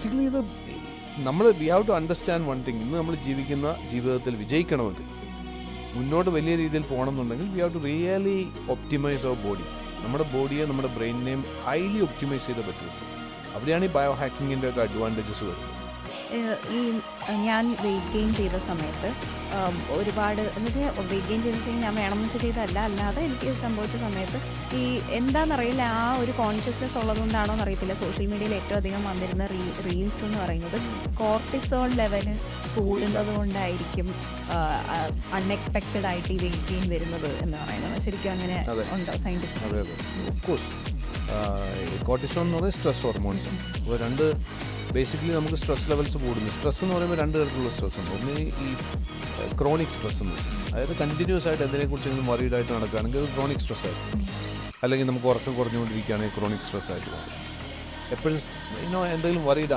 Basically ഇത് നമ്മൾ we have to understand one thing. ഇന്ന് നമ്മൾ ജീവിക്കുന്ന ജീവിതത്തിൽ വിജയിക്കണമെങ്കിൽ, മുന്നോട്ട് വലിയ രീതിയിൽ പോകണമെന്നുണ്ടെങ്കിൽ we have to really optimise our body. നമ്മുടെ ബോഡിയെ നമ്മുടെ ബ്രെയിനിനെയും ഹൈലി ഒപ്റ്റിമൈസ് ചെയ്തേ പറ്റുള്ളൂ. അവിടെയാണ് ഈ ബയോ ഹാക്കിങ്ങിൻ്റെ ഒക്കെ അഡ്വാൻറ്റേജസ് വരുന്നത്. ഈ ഞാൻ വെയിറ്റ് ഗെയിൻ ചെയ്ത സമയത്ത് ഒരുപാട് എന്ന് വെച്ചാൽ വെയിറ്റ് ഗെയിൻ ചെയ്തെന്ന് വെച്ചാൽ ഞാൻ വേണമെന്ന് വെച്ചാൽ ചെയ്തതല്ല, അല്ലാതെ എനിക്ക് സംഭവിച്ച സമയത്ത് ഈ എന്താണെന്നറിയില്ല, ആ ഒരു കോൺഷ്യസ്നെസ് ഉള്ളതുകൊണ്ടാണോ എന്നറിയത്തില്ല, സോഷ്യൽ മീഡിയയിൽ ഏറ്റവും അധികം വന്നിരുന്ന റീൽസ് എന്ന് പറയുന്നത് കോർട്ടിസോൾ ലെവൽ കൂടുന്നത് കൊണ്ടായിരിക്കും അൺഎക്സ്പെക്റ്റഡ് ആയിട്ട് ഈ വെയിറ്റ് ഗെയിൻ വരുന്നത് എന്ന് പറയുന്നത്. ശരിക്കും അങ്ങനെ ഉണ്ടോ സയൻറ്റിഫിക്? അതെ അതെ, ഓഫ് കോഴ്സ്. കോർട്ടിസോൾ എന്ന് പറയുന്നത് സ്ട്രെസ് ഹോർമോൺസ്. അപ്പോൾ രണ്ട് ബേസിക്കലി നമുക്ക് സ്ട്രെസ് ലെവൽസ് കൂടുന്നു. സ്ട്രെസ് എന്ന് പറയുമ്പോൾ രണ്ട് തരത്തിലുള്ള സ്ട്രെസ് ഉണ്ട്. ഒന്ന് ഈ ക്രോണിക് സ്ട്രെസ് എന്ന് പറയും, അതായത് കണ്ടിന്യൂസ് ആയിട്ട് എന്തിനെക്കുറിച്ചെങ്കിലും വറീഡായിട്ട് നടക്കുകയാണെങ്കിൽ അത് ക്രോണിക് സ്ട്രെസ് ആയിരിക്കും. അല്ലെങ്കിൽ നമുക്ക് ഉറക്കം കുറഞ്ഞുകൊണ്ടിരിക്കുകയാണെങ്കിൽ ക്രോണിക് സ്ട്രെസ് ആയിട്ട് മാറും. എപ്പോഴും എന്തെങ്കിലും വറീഡ്